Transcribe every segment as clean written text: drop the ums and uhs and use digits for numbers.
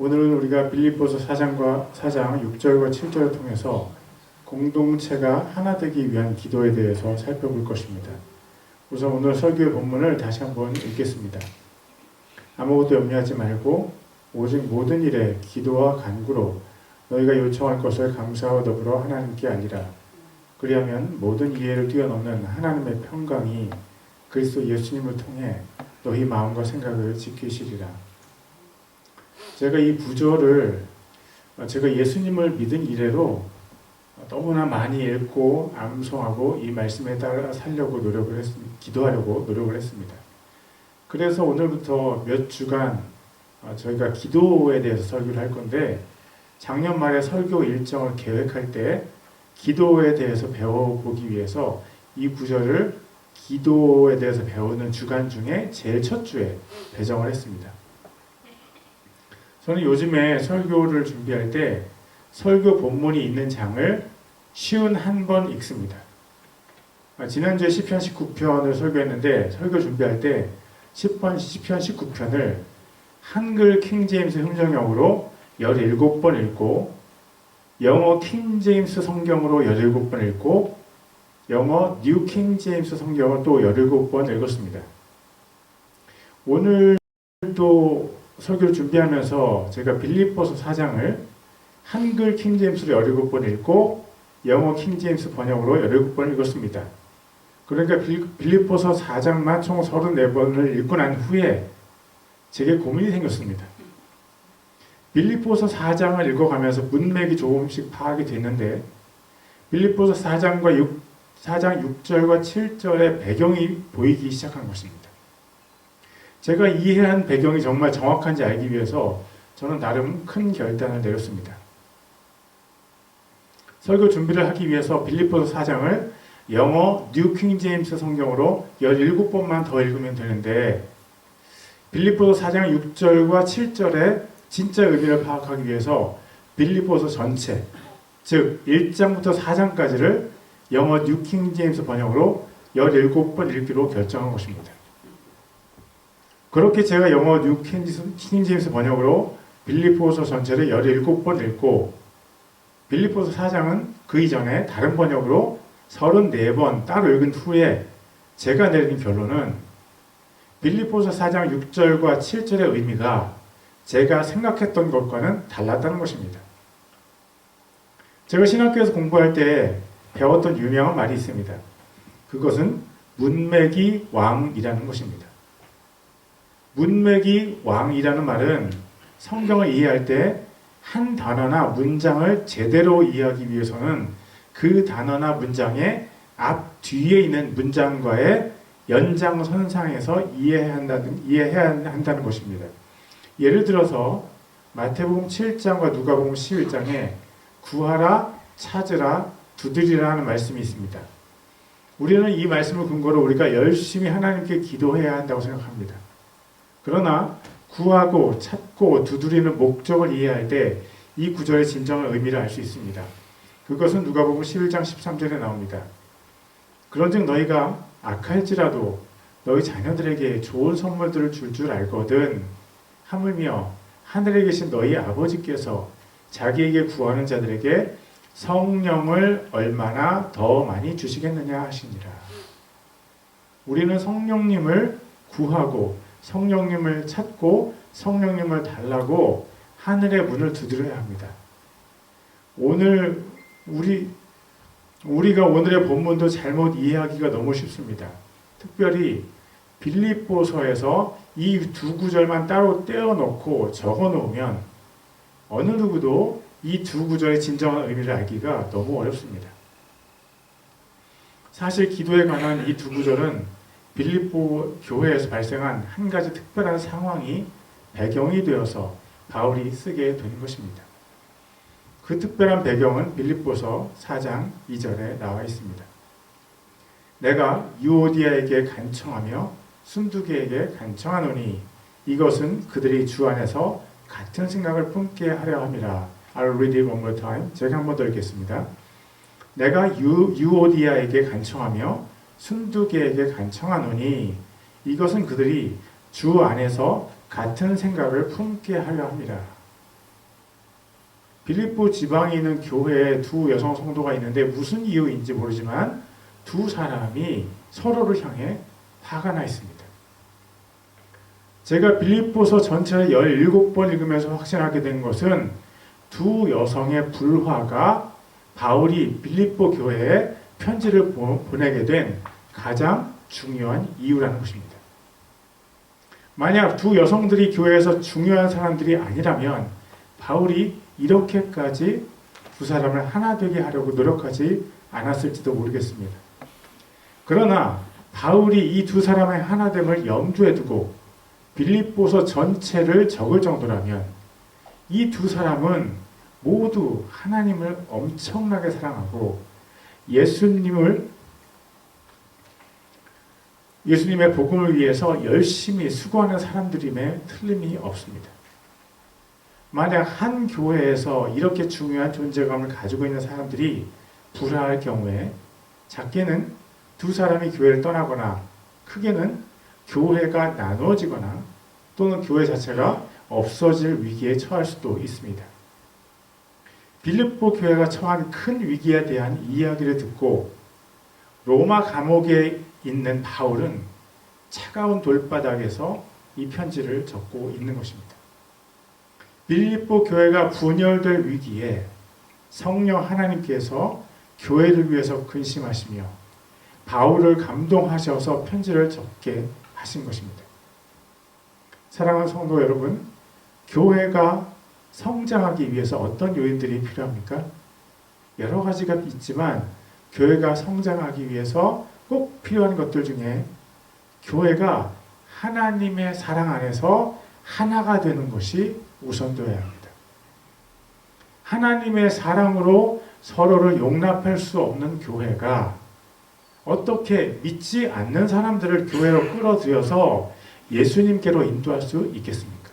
오늘은 우리가 빌립보서 4장 6절과 7절을 통해서 공동체가 하나 되기 위한 기도에 대해서 살펴볼 것입니다. 우선 오늘 설교의 본문을 다시 한번 읽겠습니다. 아무것도 염려하지 말고 오직 모든 일에 기도와 간구로 너희가 요청할 것을 감사와 더불어 하나님께 알리라. 그리하면 모든 이해를 뛰어넘는 하나님의 평강이 그리스도 예수님을 통해 너희 마음과 생각을 지키시리라. 제가 이 구절을 제가 예수님을 믿은 이래로 너무나 많이 읽고 암송하고 이 말씀에 따라 살려고 기도하려고 노력을 했습니다. 그래서 오늘부터 몇 주간 저희가 기도에 대해서 설교를 할 건데, 작년 말에 설교 일정을 계획할 때 기도에 대해서 배워보기 위해서 이 구절을 기도에 대해서 배우는 주간 중에 제일 첫 주에 배정을 했습니다. 저는 요즘에 설교를 준비할 때 설교 본문이 있는 장을 쉬운 한 번 읽습니다. 지난주에 시편 19편을 설교했는데, 설교 준비할 때 시편 19편을 한글 킹제임스 흥정형으로 17번 읽고, 영어 킹제임스 성경으로 17번 읽고, 영어 뉴 킹제임스 성경을 또 17번 읽었습니다. 오늘도 설교를 준비하면서 제가 빌립보서 4장을 한글 킹제임스로 17번 읽고 영어 킹제임스 번역으로 17번 읽었습니다. 그러니까 빌립보서 4장만 총 34번을 읽고 난 후에 제게 고민이 생겼습니다. 빌립보서 4장을 읽어가면서 문맥이 조금씩 파악이 됐는데, 빌립보서 4장 6절과 7절의 배경이 보이기 시작한 것입니다. 제가 이해한 배경이 정말 정확한지 알기 위해서 저는 나름 큰 결단을 내렸습니다. 설교 준비를 하기 위해서 빌립보서 4장을 영어 뉴 킹제임스 성경으로 17번만 더 읽으면 되는데, 빌립보서 4장 6절과 7절의 진짜 의미를 파악하기 위해서 빌립보서 전체, 즉 1장부터 4장까지를 영어 뉴 킹제임스 번역으로 17번 읽기로 결정한 것입니다. 그렇게 제가 영어 뉴 킹제임스 번역으로 빌립보서 전체를 17번 읽고, 빌립보서 4장은 그 이전에 다른 번역으로 34번 따로 읽은 후에 제가 내린 결론은 빌립보서 4장 6절과 7절의 의미가 제가 생각했던 것과는 달랐다는 것입니다. 제가 신학교에서 공부할 때 배웠던 유명한 말이 있습니다. 그것은 문맥이 왕이라는 것입니다. 문맥이 왕이라는 말은 성경을 이해할 때 한 단어나 문장을 제대로 이해하기 위해서는 그 단어나 문장의 앞 뒤에 있는 문장과의 연장선상에서 이해해야 한다는 것입니다. 예를 들어서 마태복음 7장과 누가복음 11장에 구하라, 찾으라, 두드리라 하는 말씀이 있습니다. 우리는 이 말씀을 근거로 우리가 열심히 하나님께 기도해야 한다고 생각합니다. 그러나 구하고 찾고 두드리는 목적을 이해할 때 이 구절의 진정한 의미를 알 수 있습니다. 그것은 누가복음 11장 13절에 나옵니다. 그런즉 너희가 악할지라도 너희 자녀들에게 좋은 선물들을 줄 알거든 하물며 하늘에 계신 너희 아버지께서 자기에게 구하는 자들에게 성령을 얼마나 더 많이 주시겠느냐 하시니라. 우리는 성령님을 구하고 성령님을 찾고 성령님을 달라고 하늘의 문을 두드려야 합니다. 오늘 우리가 오늘의 본문도 잘못 이해하기가 너무 쉽습니다. 특별히 빌립보서에서 이 두 구절만 따로 떼어놓고 적어놓으면 어느 누구도 이 두 구절의 진정한 의미를 알기가 너무 어렵습니다. 사실 기도에 관한 이 두 구절은 빌립보 교회에서 발생한 한 가지 특별한 상황이 배경이 되어서 바울이 쓰게 된 것입니다. 그 특별한 배경은 빌립보서 4장 2절에 나와 있습니다. 내가 유오디아에게 간청하며 순두개에게 간청하노니 이것은 그들이 주 안에서 같은 생각을 품게 하려 함이라. I'll read it one more time. 제가 한 번 더 읽겠습니다. 내가 유오디아에게 간청하며 순두개에게 간청하노니 이것은 그들이 주 안에서 같은 생각을 품게 하려 합니다. 빌립보 지방에 있는 교회에 두 여성 성도가 있는데 무슨 이유인지 모르지만 두 사람이 서로를 향해 화가 나 있습니다. 제가 빌립보서 전체를 17번 읽으면서 확신하게 된 것은 두 여성의 불화가 바울이 빌립보 교회에 편지를 보내게 된 가장 중요한 이유라는 것입니다. 만약 두 여성들이 교회에서 중요한 사람들이 아니라면 바울이 이렇게까지 두 사람을 하나 되게 하려고 노력하지 않았을지도 모르겠습니다. 그러나 바울이 이 두 사람의 하나됨을 염두에 두고 빌립보서 전체를 적을 정도라면 이 두 사람은 모두 하나님을 엄청나게 사랑하고 예수님의 복음을 위해서 열심히 수고하는 사람들임에 틀림이 없습니다. 만약 한 교회에서 이렇게 중요한 존재감을 가지고 있는 사람들이 불화할 경우에 작게는 두 사람이 교회를 떠나거나 크게는 교회가 나눠지거나 또는 교회 자체가 없어질 위기에 처할 수도 있습니다. 빌립보 교회가 처한 큰 위기에 대한 이야기를 듣고 로마 감옥에 있는 바울은 차가운 돌바닥에서 이 편지를 적고 있는 것입니다. 빌립보 교회가 분열될 위기에 성령 하나님께서 교회를 위해서 근심하시며 바울을 감동하셔서 편지를 적게 하신 것입니다. 사랑하는 성도 여러분, 교회가 성장하기 위해서 어떤 요인들이 필요합니까? 여러 가지가 있지만 교회가 성장하기 위해서 꼭 필요한 것들 중에 교회가 하나님의 사랑 안에서 하나가 되는 것이 우선되어야 합니다. 하나님의 사랑으로 서로를 용납할 수 없는 교회가 어떻게 믿지 않는 사람들을 교회로 끌어들여서 예수님께로 인도할 수 있겠습니까?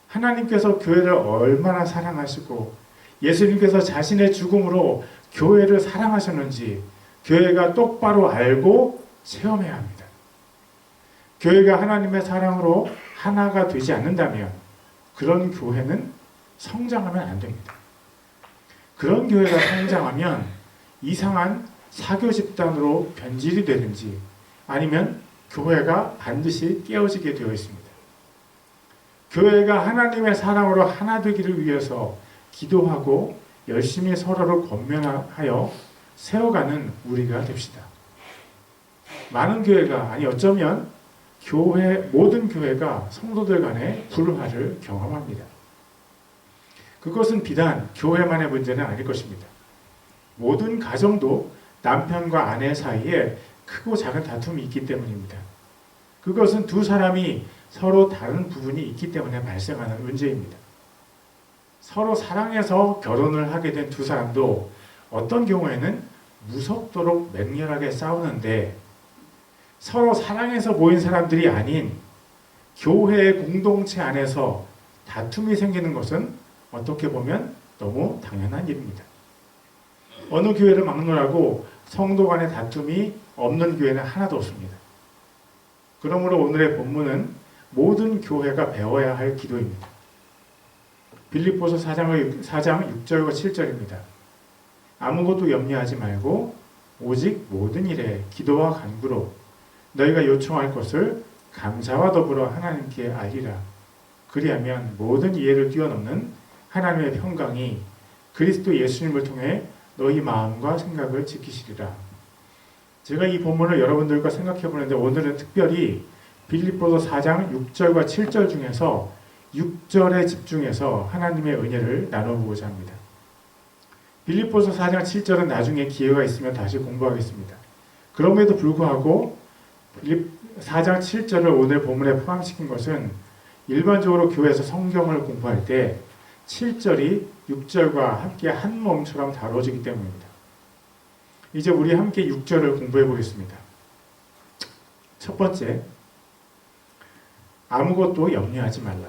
하나님께서 교회를 얼마나 사랑하시고 예수님께서 자신의 죽음으로 교회를 사랑하셨는지 교회가 똑바로 알고 체험해야 합니다. 교회가 하나님의 사랑으로 하나가 되지 않는다면 그런 교회는 성장하면 안 됩니다. 그런 교회가 성장하면 이상한 사교 집단으로 변질이 되든지 아니면 교회가 반드시 깨어지게 되어 있습니다. 교회가 하나님의 사랑으로 하나 되기를 위해서 기도하고 열심히 서로를 권면하여 세워가는 우리가 됩시다. 많은 교회가 아니 어쩌면 모든 교회가 성도들 간의 불화를 경험합니다. 그것은 비단 교회만의 문제는 아닐 것입니다. 모든 가정도 남편과 아내 사이에 크고 작은 다툼이 있기 때문입니다. 그것은 두 사람이 서로 다른 부분이 있기 때문에 발생하는 문제입니다. 서로 사랑해서 결혼을 하게 된 두 사람도 어떤 경우에는 무섭도록 맹렬하게 싸우는데 서로 사랑해서 모인 사람들이 아닌 교회의 공동체 안에서 다툼이 생기는 것은 어떻게 보면 너무 당연한 일입니다. 어느 교회를 막론하고 성도 간의 다툼이 없는 교회는 하나도 없습니다. 그러므로 오늘의 본문은 모든 교회가 배워야 할 기도입니다. 빌립보서 4장 6절과 7절입니다. 아무것도 염려하지 말고 오직 모든 일에 기도와 간구로 너희가 요청할 것을 감사와 더불어 하나님께 알리라. 그리하면 모든 이해를 뛰어넘는 하나님의 평강이 그리스도 예수님을 통해 너희 마음과 생각을 지키시리라. 제가 이 본문을 여러분들과 생각해 보는데 오늘은 특별히 빌립보서 4장 6절과 7절 중에서 6절에 집중해서 하나님의 은혜를 나눠보고자 합니다. 빌립보서 4장 7절은 나중에 기회가 있으면 다시 공부하겠습니다. 그럼에도 불구하고 4장 7절을 오늘 본문에 포함시킨 것은 일반적으로 교회에서 성경을 공부할 때 7절이 6절과 함께 한 몸처럼 다뤄지기 때문입니다. 이제 우리 함께 6절을 공부해 보겠습니다. 첫 번째, 아무것도 염려하지 말라.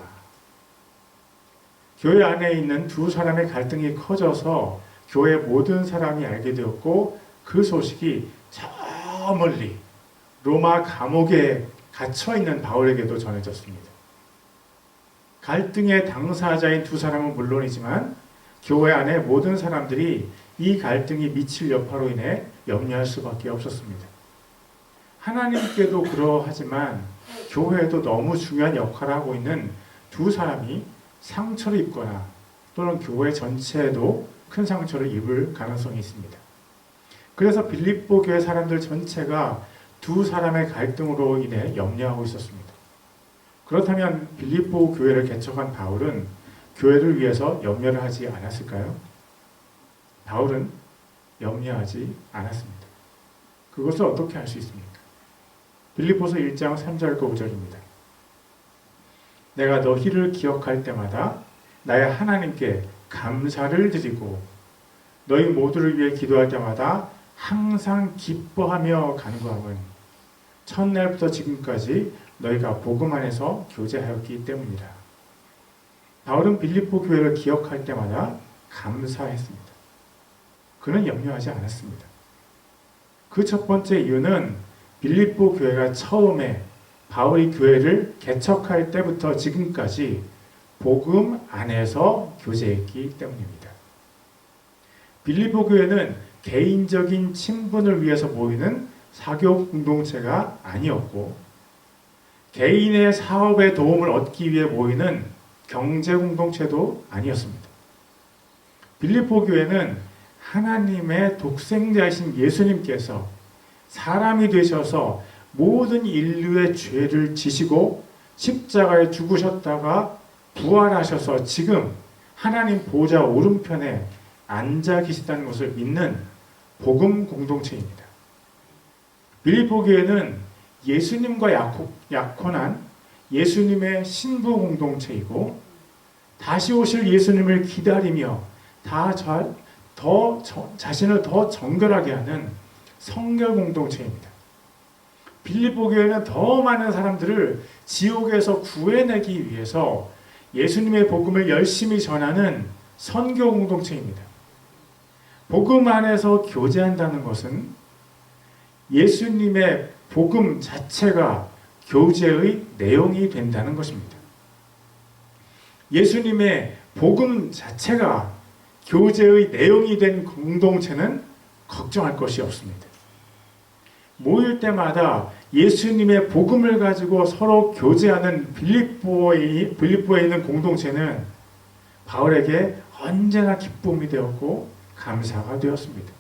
교회 안에 있는 두 사람의 갈등이 커져서 교회 모든 사람이 알게 되었고 그 소식이 저 멀리 로마 감옥에 갇혀있는 바울에게도 전해졌습니다. 갈등의 당사자인 두 사람은 물론이지만 교회 안에 모든 사람들이 이 갈등이 미칠 여파로 인해 염려할 수밖에 없었습니다. 하나님께도 그러하지만 교회에도 너무 중요한 역할을 하고 있는 두 사람이 상처를 입거나 또는 교회 전체에도 큰 상처를 입을 가능성이 있습니다. 그래서 빌립보 교회 사람들 전체가 두 사람의 갈등으로 인해 염려하고 있었습니다. 그렇다면 빌립보 교회를 개척한 바울은 교회를 위해서 염려를 하지 않았을까요? 바울은 염려하지 않았습니다. 그것을 어떻게 할 수 있습니까? 빌립보서 1장 3절과 5절입니다. 내가 너희를 기억할 때마다 나의 하나님께 감사를 드리고 너희 모두를 위해 기도할 때마다 항상 기뻐하며 간구함은 첫날부터 지금까지 너희가 복음 안에서 교제하였기 때문이라. 바울은 빌립보 교회를 기억할 때마다 감사했습니다. 그는 염려하지 않았습니다. 그 첫 번째 이유는 빌립보 교회가 처음에 바울이 교회를 개척할 때부터 지금까지 복음 안에서 교제했기 때문입니다. 빌립보 교회는 개인적인 친분을 위해서 모이는 사교 공동체가 아니었고 개인의 사업에 도움을 얻기 위해 모이는 경제 공동체도 아니었습니다. 빌립보 교회는 하나님의 독생자이신 예수님께서 사람이 되셔서 모든 인류의 죄를 지시고 십자가에 죽으셨다가 부활하셔서 지금 하나님 보좌 오른편에 앉아 계시다는 것을 믿는 복음 공동체입니다. 빌립보 교회는 예수님과 약혼한 예수님의 신부 공동체이고 다시 오실 예수님을 기다리며 자신을 더 정결하게 하는 성결 공동체입니다. 빌립보 교회는 더 많은 사람들을 지옥에서 구해내기 위해서 예수님의 복음을 열심히 전하는 선교 공동체입니다. 복음 안에서 교제한다는 것은 예수님의 복음 자체가 교제의 내용이 된다는 것입니다. 예수님의 복음 자체가 교제의 내용이 된 공동체는 걱정할 것이 없습니다. 모일 때마다 예수님의 복음을 가지고 서로 교제하는 빌립보에 있는 공동체는 바울에게 언제나 기쁨이 되었고 감사가 되었습니다.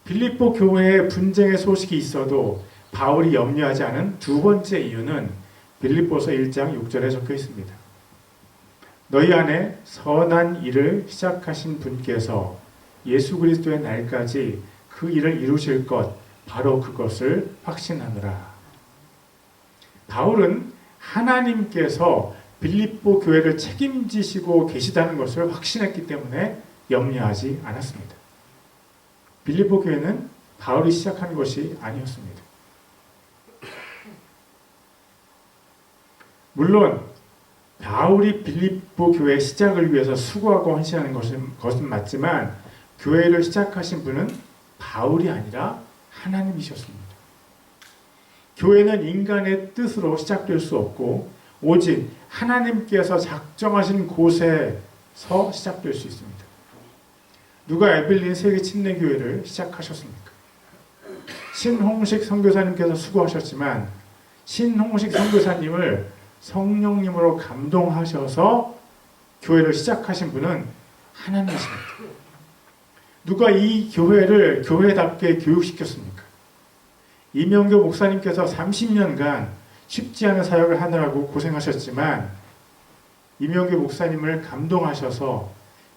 빌립보 교회에 분쟁의 소식이 있어도 바울이 염려하지 않은 두 번째 이유는 빌립보서 1장 6절에 적혀 있습니다. 너희 안에 선한 일을 시작하신 분께서 예수 그리스도의 날까지 그 일을 이루실 것 바로 그것을 확신하노라. 바울은 하나님께서 빌립보 교회를 책임지시고 계시다는 것을 확신했기 때문에 염려하지 않았습니다. 빌립보 교회는 바울이 시작한 것이 아니었습니다. 물론 바울이 빌립보 교회 시작을 위해서 수고하고 헌신하는 것은 맞지만 교회를 시작하신 분은 바울이 아니라 하나님이셨습니다. 교회는 인간의 뜻으로 시작될 수 없고 오직 하나님께서 작정하신 곳에서 시작될 수 있습니다. 누가 에벨린 세계 침례교회를 시작하셨습니까? 신홍식 선교사님께서 수고하셨지만 신홍식 선교사님을 성령님으로 감동하셔서 교회를 시작하신 분은 하나님이십니다. 누가 이 교회를 교회답게 교육시켰습니까? 이명교 목사님께서 30년간 쉽지 않은 사역을 하느라고 고생하셨지만 이명교 목사님을 감동하셔서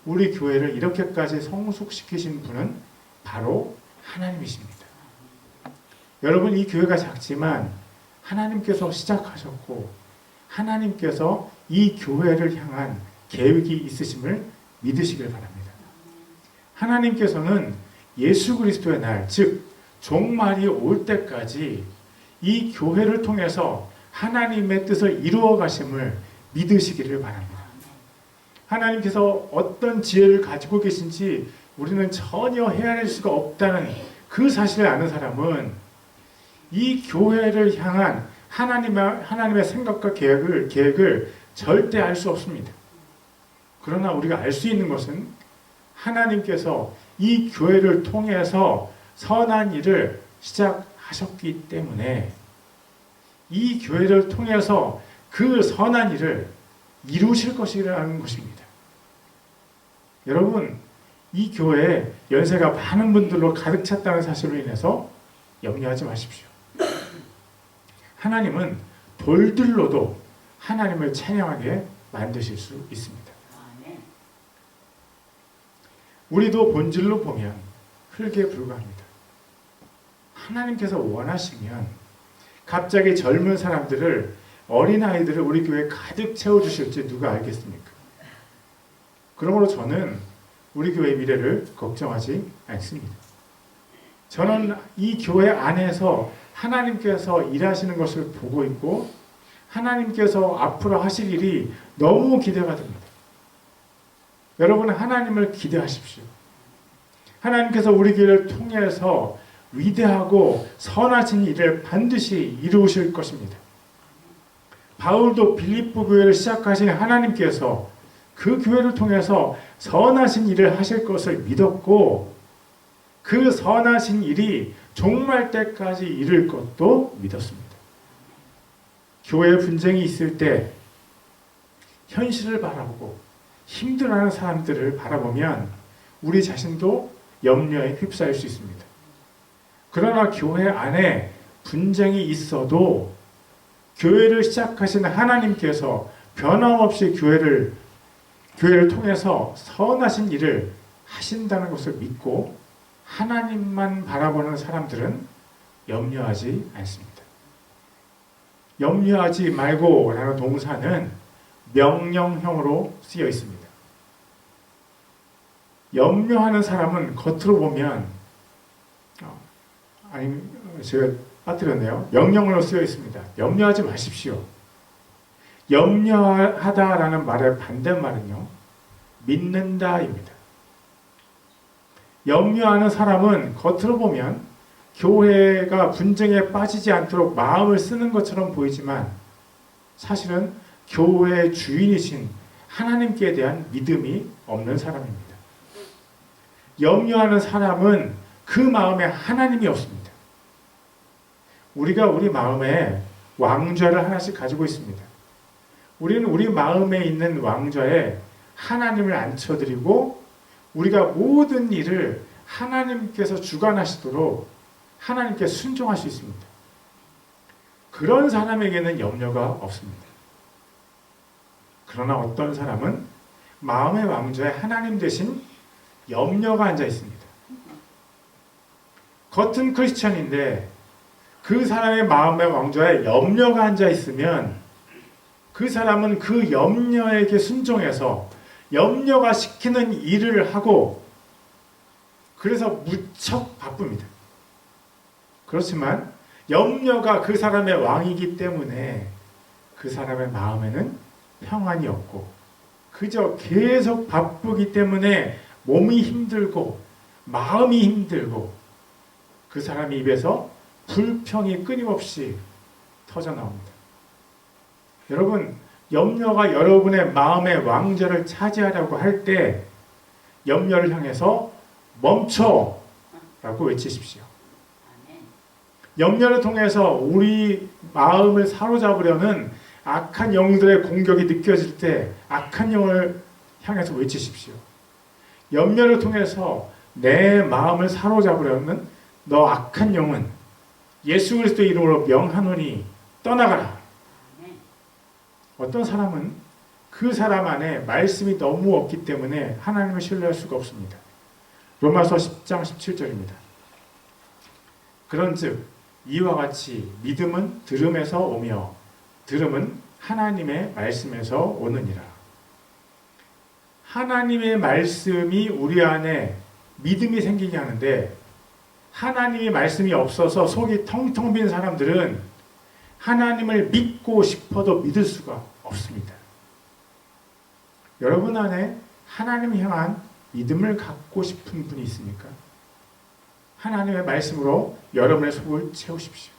우리 교회를 이렇게까지 성숙시키신 분은 바로 하나님이십니다. 여러분, 이 교회가 작지만 하나님께서 시작하셨고 하나님께서 이 교회를 향한 계획이 있으심을 믿으시길 바랍니다. 하나님께서는 예수 그리스도의 날, 즉 종말이 올 때까지 이 교회를 통해서 하나님의 뜻을 이루어 가심을 믿으시기를 바랍니다. 하나님께서 어떤 지혜를 가지고 계신지 우리는 전혀 헤아릴 수가 없다는 그 사실을 아는 사람은 이 교회를 향한 하나님의 생각과 계획을 절대 알 수 없습니다. 그러나 우리가 알 수 있는 것은 하나님께서 이 교회를 통해서 선한 일을 시작하셨기 때문에 이 교회를 통해서 그 선한 일을 이루실 것이라는 것입니다. 여러분, 이 교회에 연세가 많은 분들로 가득 찼다는 사실로 인해서 염려하지 마십시오. 하나님은 돌들로도 하나님을 찬양하게 만드실 수 있습니다. 우리도 본질로 보면 흙에 불과합니다. 하나님께서 원하시면 갑자기 젊은 사람들을, 어린아이들을 우리 교회에 가득 채워주실지 누가 알겠습니까? 그러므로 저는 우리 교회의 미래를 걱정하지 않습니다. 저는 이 교회 안에서 하나님께서 일하시는 것을 보고 있고 하나님께서 앞으로 하실 일이 너무 기대가 됩니다. 여러분은 하나님을 기대하십시오. 하나님께서 우리 교회를 통해서 위대하고 선하신 일을 반드시 이루실 것입니다. 바울도 빌립보 교회를 시작하신 하나님께서 그 교회를 통해서 선하신 일을 하실 것을 믿었고 그 선하신 일이 종말 때까지 이를 것도 믿었습니다. 교회 분쟁이 있을 때 현실을 바라보고 힘들어하는 사람들을 바라보면 우리 자신도 염려에 휩싸일 수 있습니다. 그러나 교회 안에 분쟁이 있어도 교회를 시작하신 하나님께서 변함없이 교회를 통해서 선하신 일을 하신다는 것을 믿고 하나님만 바라보는 사람들은 염려하지 않습니다. 염려하지 말고 라는 동사는 명령형으로 쓰여 있습니다. 염려하는 사람은 겉으로 보면 제가 빠뜨렸네요. 명령으로 쓰여 있습니다. 염려하지 마십시오. 염려하다라는 말의 반대말은요, 믿는다입니다. 염려하는 사람은 겉으로 보면 교회가 분쟁에 빠지지 않도록 마음을 쓰는 것처럼 보이지만 사실은 교회의 주인이신 하나님께 대한 믿음이 없는 사람입니다. 염려하는 사람은 그 마음에 하나님이 없습니다. 우리가 우리 마음에 왕좌를 하나씩 가지고 있습니다. 우리는 우리 마음에 있는 왕좌에 하나님을 앉혀드리고 우리가 모든 일을 하나님께서 주관하시도록 하나님께 순종할 수 있습니다. 그런 사람에게는 염려가 없습니다. 그러나 어떤 사람은 마음의 왕좌에 하나님 대신 염려가 앉아 있습니다. 겉은 크리스천인데 그 사람의 마음의 왕좌에 염려가 앉아 있으면 그 사람은 그 염려에게 순종해서 염려가 시키는 일을 하고 그래서 무척 바쁩니다. 그렇지만 염려가 그 사람의 왕이기 때문에 그 사람의 마음에는 평안이 없고 그저 계속 바쁘기 때문에 몸이 힘들고 마음이 힘들고 그 사람 입에서 불평이 끊임없이 터져나옵니다. 여러분, 염려가 여러분의 마음의 왕좌를 차지하려고 할 때 염려를 향해서 멈춰! 라고 외치십시오. 염려를 통해서 우리 마음을 사로잡으려는 악한 영들의 공격이 느껴질 때 악한 영을 향해서 외치십시오. 염려를 통해서 내 마음을 사로잡으려는 너 악한 영은 예수 그리스도의 이름으로 명하노니 떠나가라. 어떤 사람은 그 사람 안에 말씀이 너무 없기 때문에 하나님을 신뢰할 수가 없습니다. 로마서 10장 17절입니다. 그런즉 이와 같이 믿음은 들음에서 오며 들음은 하나님의 말씀에서 오느니라. 하나님의 말씀이 우리 안에 믿음이 생기게 하는데 하나님의 말씀이 없어서 속이 텅텅 빈 사람들은 하나님을 믿고 싶어도 믿을 수가 없습니다. 여러분 안에 하나님 향한 믿음을 갖고 싶은 분이 있습니까? 하나님의 말씀으로 여러분의 속을 채우십시오.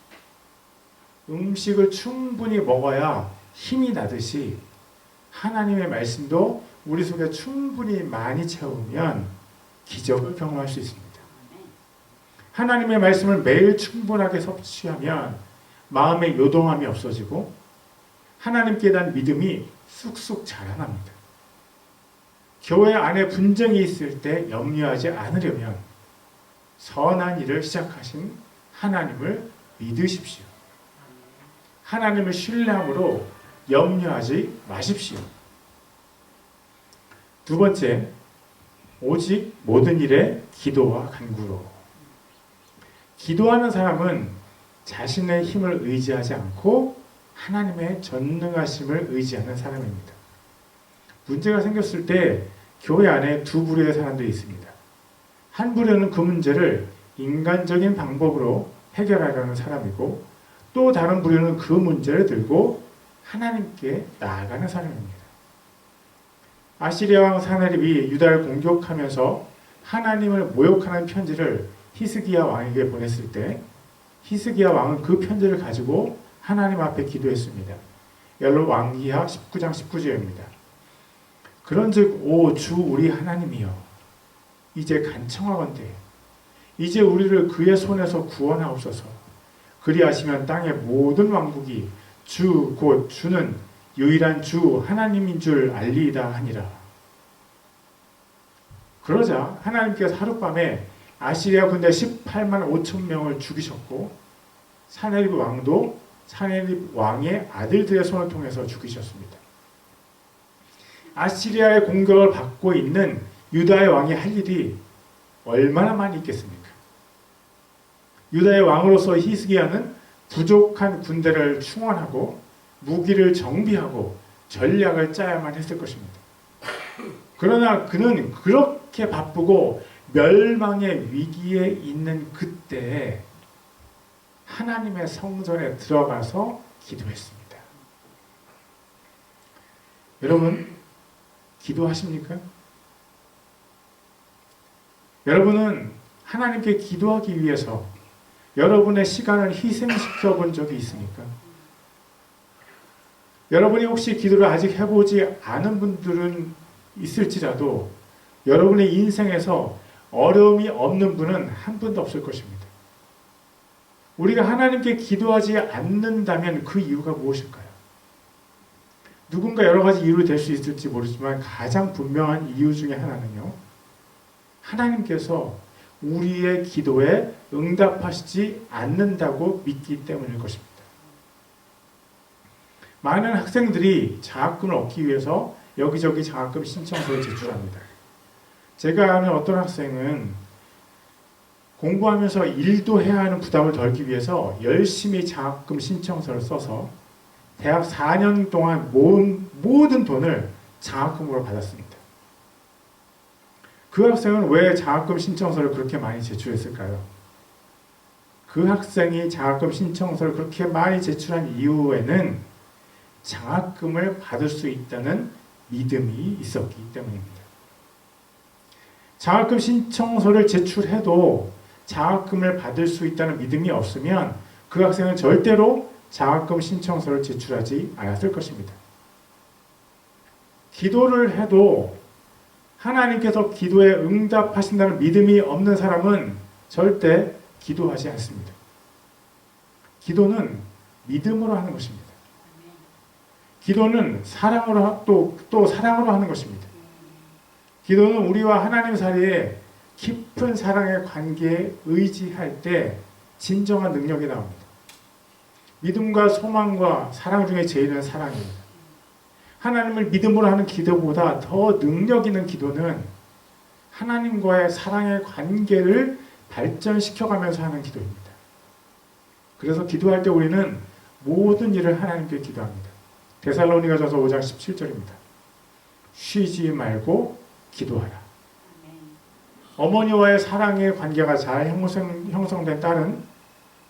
음식을 충분히 먹어야 힘이 나듯이 하나님의 말씀도 우리 속에 충분히 많이 채우면 기적을 경험할 수 있습니다. 하나님의 말씀을 매일 충분하게 섭취하면 마음의 요동함이 없어지고 하나님께 대한 믿음이 쑥쑥 자라납니다. 교회 안에 분쟁이 있을 때 염려하지 않으려면 선한 일을 시작하신 하나님을 믿으십시오. 하나님을 신뢰함으로 염려하지 마십시오. 두 번째, 오직 모든 일에 기도와 간구로. 기도하는 사람은 자신의 힘을 의지하지 않고 하나님의 전능하심을 의지하는 사람입니다. 문제가 생겼을 때 교회 안에 두 부류의 사람들이 있습니다. 한 부류는 그 문제를 인간적인 방법으로 해결하려는 사람이고, 또 다른 부류는 그 문제를 들고 하나님께 나아가는 사람입니다. 아시리아 왕 사나립이 유다를 공격하면서 하나님을 모욕하는 편지를 히스기야 왕에게 보냈을 때 히스기야 왕은 그 편지를 가지고 하나님 앞에 기도했습니다. 열로 왕기하 19장 19절입니다. 그런즉 오 주 우리 하나님이여, 이제 간청하건대 이제 우리를 그의 손에서 구원하옵소서. 그리하시면 땅의 모든 왕국이 주 곧 주는 유일한 주 하나님인 줄 알리이다 하니라. 그러자 하나님께서 하룻밤에 아시리아 군대 18만 5천 명을 죽이셨고, 사네립 왕도 사네립 왕의 아들들의 손을 통해서 죽이셨습니다. 아시리아의 공격을 받고 있는 유다의 왕이 할 일이 얼마나 많이 있겠습니까? 유다의 왕으로서 히스기야는 부족한 군대를 충원하고 무기를 정비하고 전략을 짜야만 했을 것입니다. 그러나 그는 그렇게 바쁘고 멸망의 위기에 있는 그때에 하나님의 성전에 들어가서 기도했습니다. 여러분, 기도하십니까? 여러분은 하나님께 기도하기 위해서 여러분의 시간을 희생시켜 본 적이 있습니까? 여러분이 혹시 기도를 아직 해보지 않은 분들은 있을지라도 여러분의 인생에서 어려움이 없는 분은 한 분도 없을 것입니다. 우리가 하나님께 기도하지 않는다면 그 이유가 무엇일까요? 누군가 여러 가지 이유로 될 수 있을지 모르지만 가장 분명한 이유 중에 하나는요, 하나님께서 우리의 기도에 응답하시지 않는다고 믿기 때문일 것입니다. 많은 학생들이 장학금을 얻기 위해서 여기저기 장학금 신청서를 제출합니다. 제가 아는 어떤 학생은 공부하면서 일도 해야 하는 부담을 덜기 위해서 열심히 장학금 신청서를 써서 대학 4년 동안 모은 모든 돈을 장학금으로 받았습니다. 그 학생은 왜 장학금 신청서를 그렇게 많이 제출했을까요? 그 학생이 장학금 신청서를 그렇게 많이 제출한 이유에는 장학금을 받을 수 있다는 믿음이 있었기 때문입니다. 장학금 신청서를 제출해도 장학금을 받을 수 있다는 믿음이 없으면 그 학생은 절대로 장학금 신청서를 제출하지 않았을 것입니다. 기도를 해도 하나님께서 기도에 응답하신다는 믿음이 없는 사람은 절대 기도하지 않습니다. 기도는 믿음으로 하는 것입니다. 기도는 사랑으로 또 사랑으로 하는 것입니다. 기도는 우리와 하나님 사이에 깊은 사랑의 관계에 의지할 때 진정한 능력이 나옵니다. 믿음과 소망과 사랑 중에 제일은 사랑입니다. 하나님을 믿음으로 하는 기도보다 더 능력 있는 기도는 하나님과의 사랑의 관계를 발전시켜가면서 하는 기도입니다. 그래서 기도할 때 우리는 모든 일을 하나님께 기도합니다. 데살로니가전서 5장 17절입니다. 쉬지 말고 기도하라. 어머니와의 사랑의 관계가 잘 형성된 딸은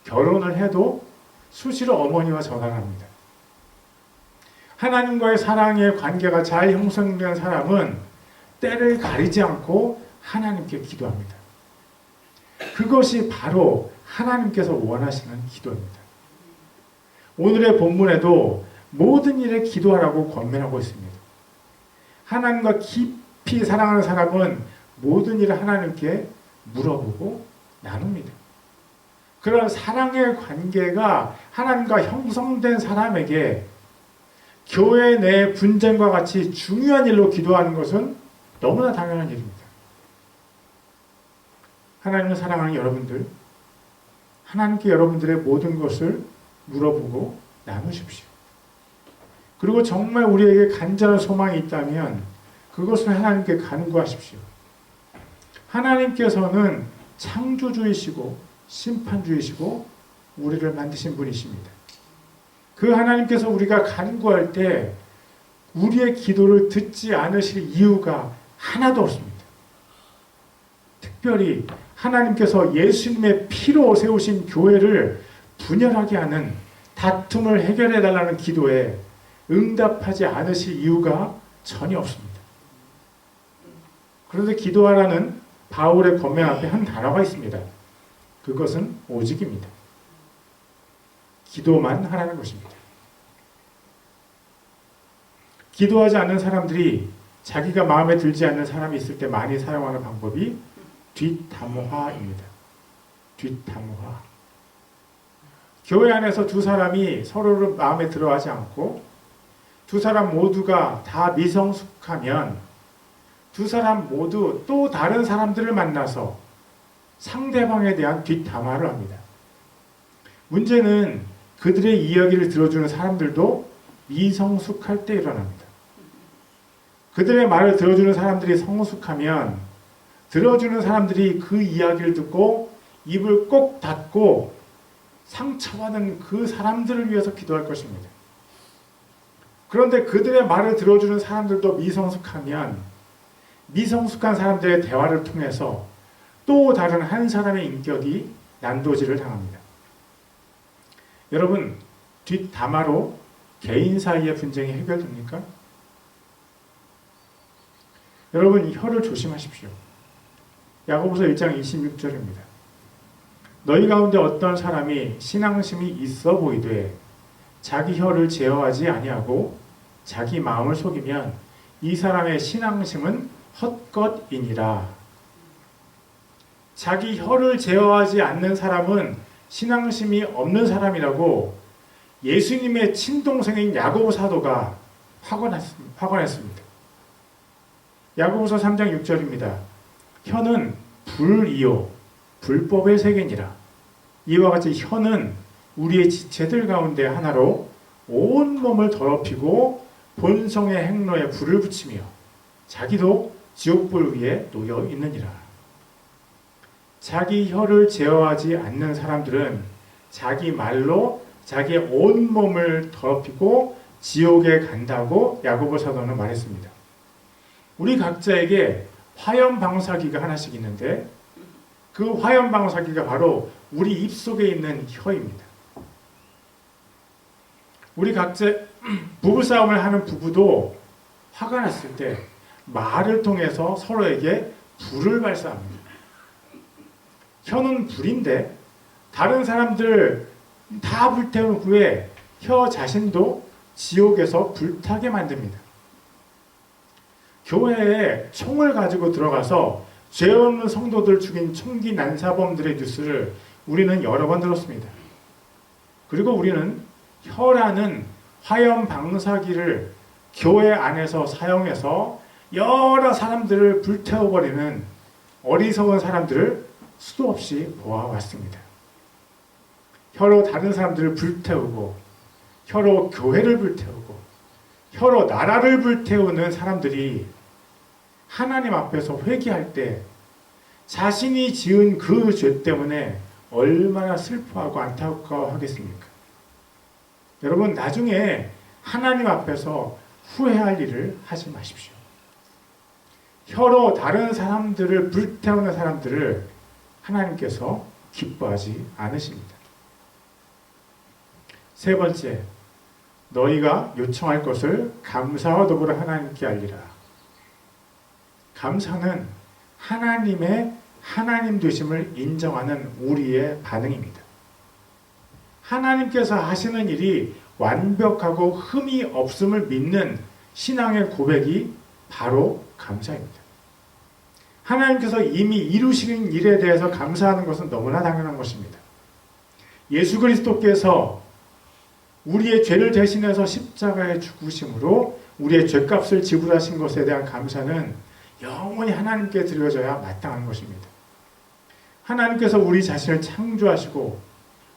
결혼을 해도 수시로 어머니와 전화를 합니다. 하나님과의 사랑의 관계가 잘 형성된 사람은 때를 가리지 않고 하나님께 기도합니다. 그것이 바로 하나님께서 원하시는 기도입니다. 오늘의 본문에도 모든 일에 기도하라고 권면하고 있습니다. 하나님과 깊이 사랑하는 사람은 모든 일을 하나님께 물어보고 나눕니다. 그런 사랑의 관계가 하나님과 형성된 사람에게 교회 내 분쟁과 같이 중요한 일로 기도하는 것은 너무나 당연한 일입니다. 하나님을 사랑하는 여러분들, 하나님께 여러분들의 모든 것을 물어보고 나누십시오. 그리고 정말 우리에게 간절한 소망이 있다면 그것을 하나님께 간구하십시오. 하나님께서는 창조주이시고 심판주이시고 우리를 만드신 분이십니다. 그 하나님께서 우리가 간구할 때 우리의 기도를 듣지 않으실 이유가 하나도 없습니다. 특별히 하나님께서 예수님의 피로 세우신 교회를 분열하게 하는 다툼을 해결해달라는 기도에 응답하지 않으실 이유가 전혀 없습니다. 그런데 기도하라는 바울의 권면 앞에 한 단어가 있습니다. 그것은 오직입니다. 기도만 하라는 것입니다. 기도하지 않는 사람들이 자기가 마음에 들지 않는 사람이 있을 때 많이 사용하는 방법이 뒷담화입니다. 뒷담화. 교회 안에서 두 사람이 서로를 마음에 들어하지 않고 두 사람 모두가 다 미성숙하면 두 사람 모두 또 다른 사람들을 만나서 상대방에 대한 뒷담화를 합니다. 문제는 그들의 이야기를 들어주는 사람들도 미성숙할 때 일어납니다. 그들의 말을 들어주는 사람들이 성숙하면 들어주는 사람들이 그 이야기를 듣고 입을 꼭 닫고 상처받은 그 사람들을 위해서 기도할 것입니다. 그런데 그들의 말을 들어주는 사람들도 미성숙하면 미성숙한 사람들의 대화를 통해서 또 다른 한 사람의 인격이 난도질을 당합니다. 여러분, 뒷담화로 개인 사이의 분쟁이 해결됩니까? 여러분, 혀를 조심하십시오. 야고보서 1장 26절입니다. 너희 가운데 어떤 사람이 신앙심이 있어 보이되 자기 혀를 제어하지 아니하고 자기 마음을 속이면 이 사람의 신앙심은 헛것이니라. 자기 혀를 제어하지 않는 사람은 신앙심이 없는 사람이라고 예수님의 친동생인 야고보 사도가 확언했습니다. 야고보서 3장 6절입니다. 혀는 불이요 불법의 세계니라. 이와 같이 혀는 우리의 지체들 가운데 하나로 온 몸을 더럽히고 본성의 행로에 불을 붙이며 자기도 지옥불 위에 놓여 있느니라. 자기 혀를 제어하지 않는 사람들은 자기 말로 자기의 온 몸을 더럽히고 지옥에 간다고 야고보 사도는 말했습니다. 우리 각자에게 화염 방사기가 하나씩 있는데 그 화염 방사기가 바로 우리 입속에 있는 혀입니다. 우리 각자 부부싸움을 하는 부부도 화가 났을 때 말을 통해서 서로에게 불을 발사합니다. 혀는 불인데 다른 사람들 다 불태운 후에 혀 자신도 지옥에서 불타게 만듭니다. 교회에 총을 가지고 들어가서 죄 없는 성도들 죽인 총기 난사범들의 뉴스를 우리는 여러 번 들었습니다. 그리고 우리는 혀라는 화염 방사기를 교회 안에서 사용해서 여러 사람들을 불태워버리는 어리석은 사람들을 수도 없이 보아왔습니다. 혀로 다른 사람들을 불태우고 혀로 교회를 불태우고 혀로 나라를 불태우는 사람들이 하나님 앞에서 회개할 때 자신이 지은 그 죄 때문에 얼마나 슬퍼하고 안타까워하겠습니까? 여러분, 나중에 하나님 앞에서 후회할 일을 하지 마십시오. 혀로 다른 사람들을 불태우는 사람들을 하나님께서 기뻐하지 않으십니다. 세 번째, 너희가 요청할 것을 감사와 더불어 하나님께 알리라. 감사는 하나님의 하나님 되심을 인정하는 우리의 반응입니다. 하나님께서 하시는 일이 완벽하고 흠이 없음을 믿는 신앙의 고백이 바로 감사입니다. 하나님께서 이미 이루시는 일에 대해서 감사하는 것은 너무나 당연한 것입니다. 예수 그리스도께서 우리의 죄를 대신해서 십자가에 죽으심으로 우리의 죄값을 지불하신 것에 대한 감사는 영원히 하나님께 드려져야 마땅한 것입니다. 하나님께서 우리 자신을 창조하시고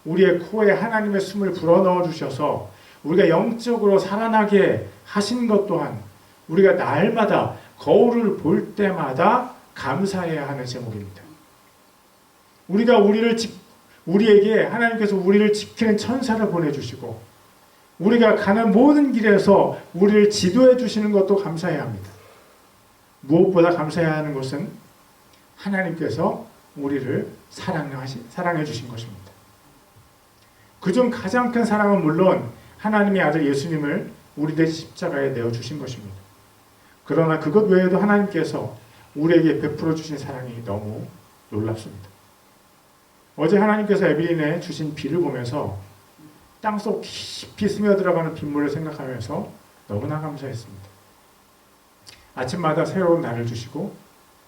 우리의 코에 하나님의 숨을 불어넣어 주셔서 우리가 영적으로 살아나게 하신 것 또한 우리가 날마다 거울을 볼 때마다 감사해야 하는 제목입니다. 우리에게 하나님께서 우리를 지키는 천사를 보내주시고 우리가 가는 모든 길에서 우리를 지도해 주시는 것도 감사해야 합니다. 무엇보다 감사해야 하는 것은 하나님께서 우리를 사랑해 주신 것입니다. 그중 가장 큰 사랑은 물론 하나님의 아들 예수님을 우리들 십자가에 내어주신 것입니다. 그러나 그것 외에도 하나님께서 우리에게 베풀어 주신 사랑이 너무 놀랍습니다. 어제 하나님께서 에벨린에 주신 비를 보면서 땅속 깊이 스며들어가는 빗물을 생각하면서 너무나 감사했습니다. 아침마다 새로운 날을 주시고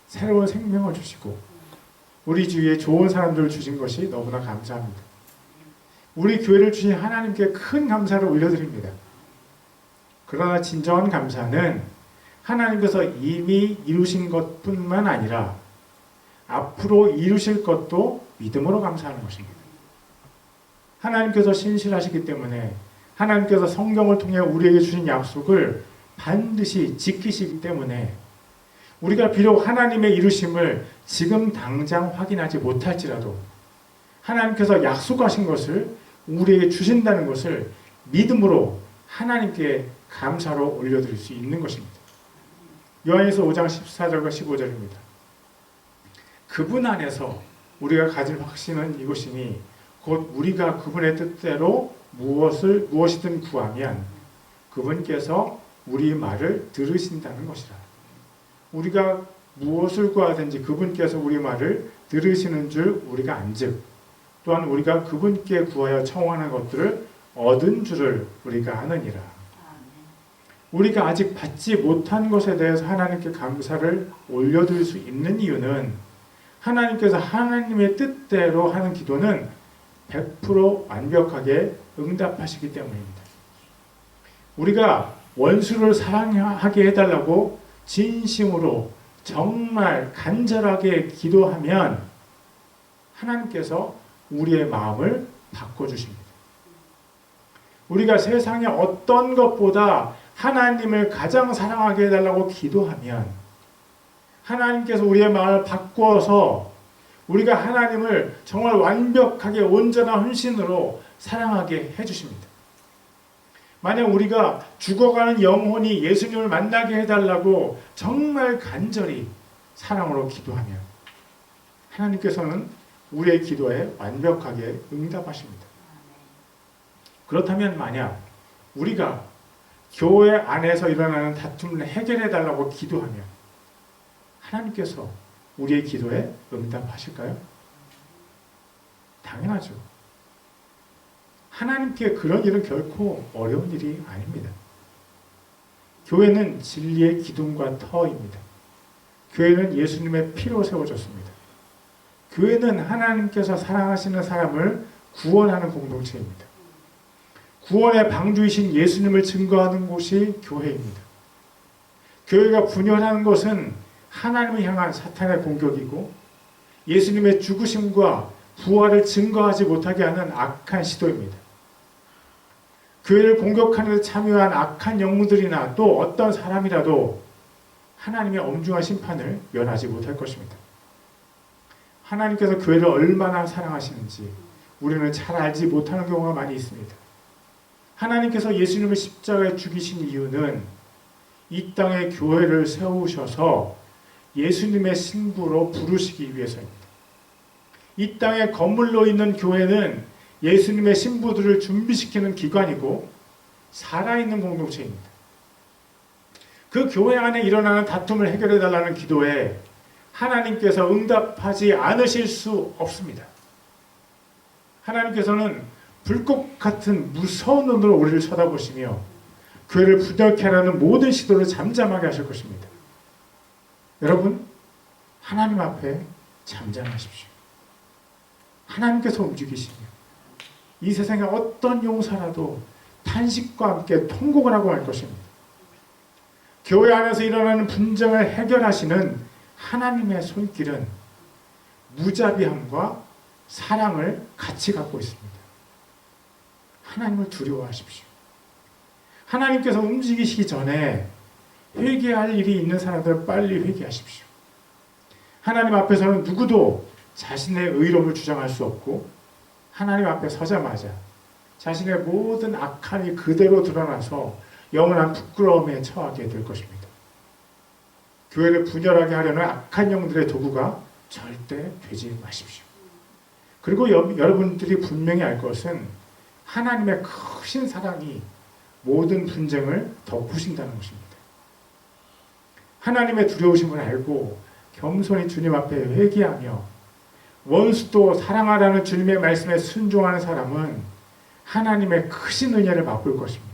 새로운 생명을 주시고 우리 주위에 좋은 사람들을 주신 것이 너무나 감사합니다. 우리 교회를 주신 하나님께 큰 감사를 올려드립니다. 그러나 진정한 감사는 하나님께서 이미 이루신 것뿐만 아니라 앞으로 이루실 것도 믿음으로 감사하는 것입니다. 하나님께서 신실하시기 때문에 하나님께서 성경을 통해 우리에게 주신 약속을 반드시 지키시기 때문에 우리가 비록 하나님의 이루심을 지금 당장 확인하지 못할지라도 하나님께서 약속하신 것을 우리에게 주신다는 것을 믿음으로 하나님께 감사로 올려드릴 수 있는 것입니다. 요한일서 5장 14절과 15절입니다. 그분 안에서 우리가 가질 확신은 이것이니 곧 우리가 그분의 뜻대로 무엇이든 구하면 그분께서 우리 말을 들으신다는 것이라. 우리가 무엇을 구하든지 그분께서 우리 말을 들으시는 줄 우리가 안즉 또한 우리가 그분께 구하여 청하는 것들을 얻은 줄을 우리가 아느니라. 우리가 아직 받지 못한 것에 대해서 하나님께 감사를 올려드릴 수 있는 이유는 하나님께서 하나님의 뜻대로 하는 기도는 100% 완벽하게 응답하시기 때문입니다. 우리가 원수를 사랑하게 해달라고 진심으로 정말 간절하게 기도하면 하나님께서 우리의 마음을 바꿔주십니다. 우리가 세상의 어떤 것보다 하나님을 가장 사랑하게 해달라고 기도하면 하나님께서 우리의 마음을 바꿔서 우리가 하나님을 정말 완벽하게 온전한 헌신으로 사랑하게 해주십니다. 만약 우리가 죽어가는 영혼이 예수님을 만나게 해달라고 정말 간절히 사랑으로 기도하면 하나님께서는 우리의 기도에 완벽하게 응답하십니다. 그렇다면 만약 우리가 교회 안에서 일어나는 다툼을 해결해달라고 기도하면 하나님께서 우리의 기도에 응답하실까요? 당연하죠. 하나님께 그런 일은 결코 어려운 일이 아닙니다. 교회는 진리의 기둥과 터입니다. 교회는 예수님의 피로 세워졌습니다. 교회는 하나님께서 사랑하시는 사람을 구원하는 공동체입니다. 구원의 방주이신 예수님을 증거하는 곳이 교회입니다. 교회가 분열하는 것은 하나님을 향한 사탄의 공격이고 예수님의 죽으심과 부활을 증거하지 못하게 하는 악한 시도입니다. 교회를 공격하는 데 참여한 악한 영웅들이나 또 어떤 사람이라도 하나님의 엄중한 심판을 면하지 못할 것입니다. 하나님께서 교회를 얼마나 사랑하시는지 우리는 잘 알지 못하는 경우가 많이 있습니다. 하나님께서 예수님을 십자가에 죽이신 이유는 이 땅에 교회를 세우셔서 예수님의 신부로 부르시기 위해서입니다. 이 땅에 건물로 있는 교회는 예수님의 신부들을 준비시키는 기관이고 살아있는 공동체입니다. 그 교회 안에 일어나는 다툼을 해결해달라는 기도에 하나님께서 응답하지 않으실 수 없습니다. 하나님께서는 불꽃 같은 무서운 눈으로 우리를 쳐다보시며 교회를 부정케 하려는 모든 시도를 잠잠하게 하실 것입니다. 여러분, 하나님 앞에 잠잠하십시오. 하나님께서 움직이시며 이 세상의 어떤 용사라도 탄식과 함께 통곡을 하고 말 것입니다. 교회 안에서 일어나는 분쟁을 해결하시는 하나님의 손길은 무자비함과 사랑을 같이 갖고 있습니다. 하나님을 두려워하십시오. 하나님께서 움직이시기 전에 회개할 일이 있는 사람들은 빨리 회개하십시오. 하나님 앞에서는 누구도 자신의 의로움을 주장할 수 없고 하나님 앞에 서자마자 자신의 모든 악함이 그대로 드러나서 영원한 부끄러움에 처하게 될 것입니다. 교회를 분열하게 하려는 악한 영들의 도구가 절대 되지 마십시오. 그리고 여러분들이 분명히 알 것은 하나님의 크신 사랑이 모든 분쟁을 덮으신다는 것입니다. 하나님의 두려우심을 알고 겸손히 주님 앞에 회개하며 원수도 사랑하라는 주님의 말씀에 순종하는 사람은 하나님의 크신 은혜를 맛볼 것입니다.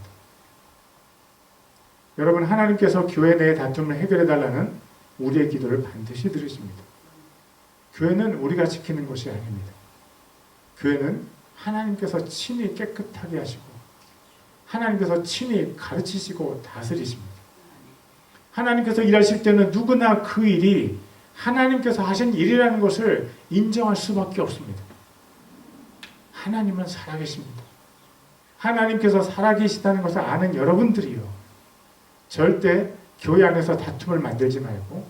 여러분, 하나님께서 교회 내의 다툼을 해결해 달라는 우리의 기도를 반드시 들으십니다. 교회는 우리가 지키는 것이 아닙니다. 교회는 하나님께서 친히 깨끗하게 하시고 하나님께서 친히 가르치시고 다스리십니다. 하나님께서 일하실 때는 누구나 그 일이 하나님께서 하신 일이라는 것을 인정할 수밖에 없습니다. 하나님은 살아계십니다. 하나님께서 살아계시다는 것을 아는 여러분들이요, 절대 교회 안에서 다툼을 만들지 말고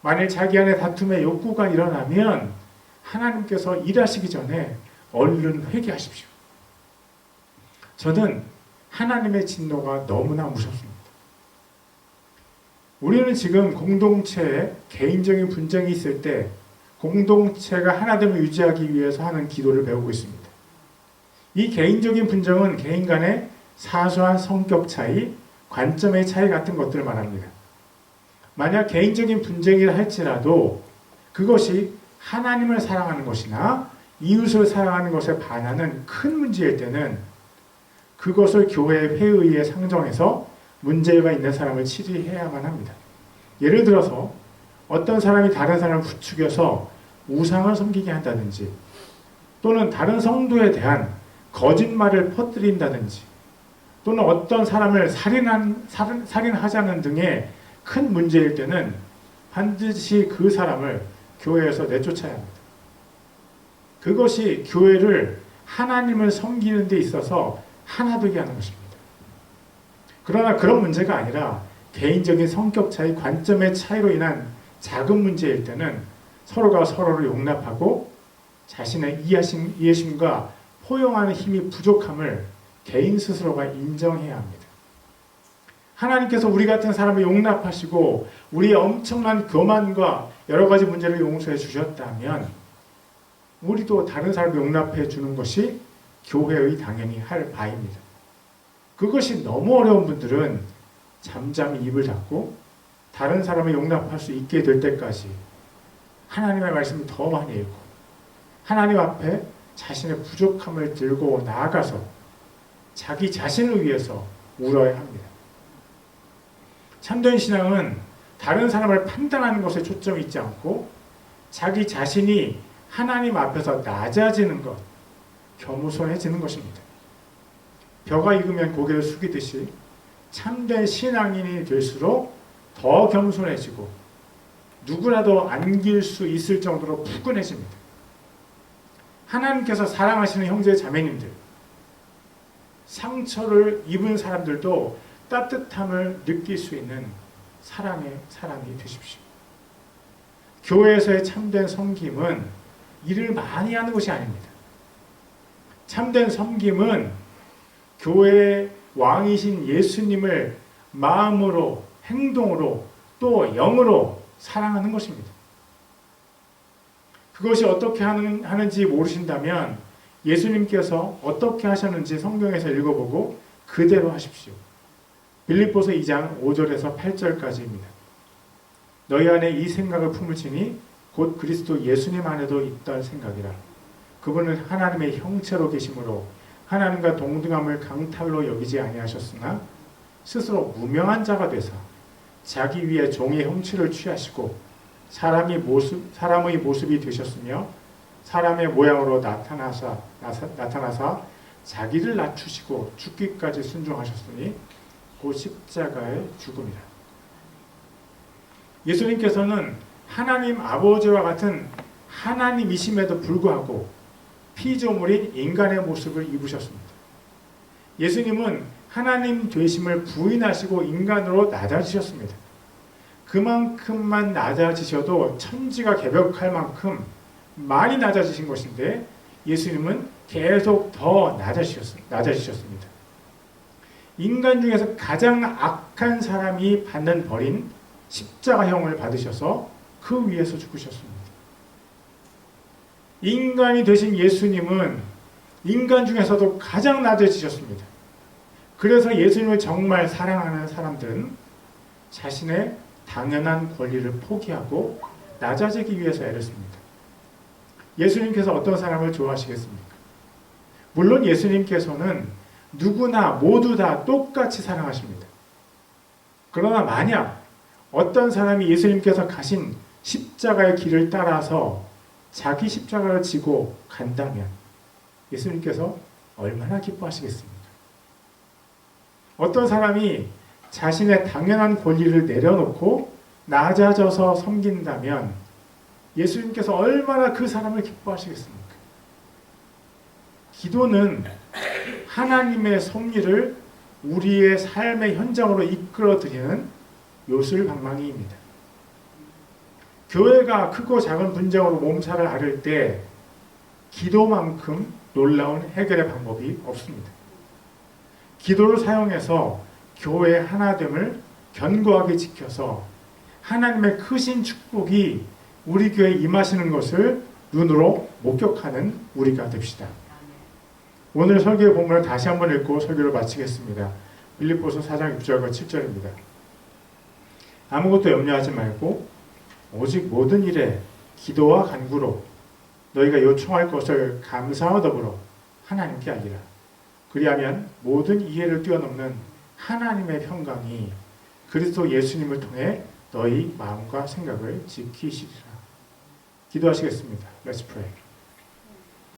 만일 자기 안에 다툼의 욕구가 일어나면 하나님께서 일하시기 전에 얼른 회개하십시오. 저는 하나님의 진노가 너무나 무섭습니다. 우리는 지금 공동체에 개인적인 분쟁이 있을 때 공동체가 하나됨을 유지하기 위해서 하는 기도를 배우고 있습니다. 이 개인적인 분쟁은 개인 간의 사소한 성격 차이, 관점의 차이 같은 것들을 말합니다. 만약 개인적인 분쟁이라 할지라도 그것이 하나님을 사랑하는 것이나 이웃을 사랑하는 것에 반하는 큰 문제일 때는 그것을 교회의 회의에 상정해서 문제가 있는 사람을 치리해야만 합니다. 예를 들어서 어떤 사람이 다른 사람을 부추겨서 우상을 섬기게 한다든지 또는 다른 성도에 대한 거짓말을 퍼뜨린다든지 또는 어떤 사람을 살인하자는 등의 큰 문제일 때는 반드시 그 사람을 교회에서 내쫓아야 합니다. 그것이 교회를 하나님을 섬기는 데 있어서 하나 되게 하는 것입니다. 그러나 그런 문제가 아니라 개인적인 성격 차이, 관점의 차이로 인한 작은 문제일 때는 서로가 서로를 용납하고 자신의 이해심과 포용하는 힘이 부족함을 개인 스스로가 인정해야 합니다. 하나님께서 우리 같은 사람을 용납하시고 우리의 엄청난 교만과 여러 가지 문제를 용서해 주셨다면 우리도 다른 사람을 용납해 주는 것이 교회의 당연히 할 바입니다. 그것이 너무 어려운 분들은 잠잠히 입을 닫고 다른 사람을 용납할 수 있게 될 때까지 하나님의 말씀을 더 많이 읽고 하나님 앞에 자신의 부족함을 들고 나아가서 자기 자신을 위해서 울어야 합니다. 참된 신앙은 다른 사람을 판단하는 것에 초점이 있지 않고 자기 자신이 하나님 앞에서 낮아지는 것, 겸손해지는 것입니다. 벼가 익으면 고개를 숙이듯이 참된 신앙인이 될수록 더 겸손해지고 누구라도 안길 수 있을 정도로 푸근해집니다. 하나님께서 사랑하시는 형제 자매님들, 상처를 입은 사람들도 따뜻함을 느낄 수 있는 사랑의 사람이 되십시오. 교회에서의 참된 섬김은 일을 많이 하는 것이 아닙니다. 참된 섬김은 교회의 왕이신 예수님을 마음으로, 행동으로, 또 영으로 사랑하는 것입니다. 그것이 어떻게 하는지 모르신다면 예수님께서 어떻게 하셨는지 성경에서 읽어보고 그대로 하십시오. 빌립보서 2장 5절에서 8절까지입니다. 너희 안에 이 생각을 품으시니 곧 그리스도 예수님 안에도 있던 생각이라. 그분은 하나님의 형체로 계심으로 하나님과 동등함을 강탈로 여기지 아니하셨으나 스스로 무명한 자가 되사 자기 위에 종의 형체를 취하시고 사람의 모습이 되셨으며 사람의 모양으로 나타나사 자기를 낮추시고 죽기까지 순종하셨으니 곧 십자가의 죽음이라. 예수님께서는 하나님 아버지와 같은 하나님이심에도 불구하고 피조물인 인간의 모습을 입으셨습니다. 예수님은 하나님 되심을 부인하시고 인간으로 낮아지셨습니다. 그만큼만 낮아지셔도 천지가 개벽할 만큼 많이 낮아지신 것인데 예수님은 계속 더 낮아지셨습니다. 인간 중에서 가장 악한 사람이 받는 벌인 십자가형을 받으셔서 그 위에서 죽으셨습니다. 인간이 되신 예수님은 인간 중에서도 가장 낮아지셨습니다. 그래서 예수님을 정말 사랑하는 사람들은 자신의 당연한 권리를 포기하고 낮아지기 위해서 애를 씁니다. 예수님께서 어떤 사람을 좋아하시겠습니까? 물론 예수님께서는 누구나 모두 다 똑같이 사랑하십니다. 그러나 만약 어떤 사람이 예수님께서 가신 십자가의 길을 따라서 자기 십자가를 지고 간다면 예수님께서 얼마나 기뻐하시겠습니까? 어떤 사람이 자신의 당연한 권리를 내려놓고 낮아져서 섬긴다면 예수님께서 얼마나 그 사람을 기뻐하시겠습니까? 기도는 하나님의 섭리를 우리의 삶의 현장으로 이끌어드리는 요술방망이입니다. 교회가 크고 작은 분쟁으로 몸살을 앓을 때 기도만큼 놀라운 해결의 방법이 없습니다. 기도를 사용해서 교회의 하나됨을 견고하게 지켜서 하나님의 크신 축복이 우리 교회에 임하시는 것을 눈으로 목격하는 우리가 됩시다. 오늘 설교의 본문을 다시 한번 읽고 설교를 마치겠습니다. 빌립보서 4장 6절과 7절입니다. 아무것도 염려하지 말고 오직 모든 일에 기도와 간구로 너희가 요청할 것을 감사와 더불어 하나님께 알리라. 그리하면 모든 이해를 뛰어넘는 하나님의 평강이 그리스도 예수님을 통해 너희 마음과 생각을 지키시리라. 기도하시겠습니다. Let's pray.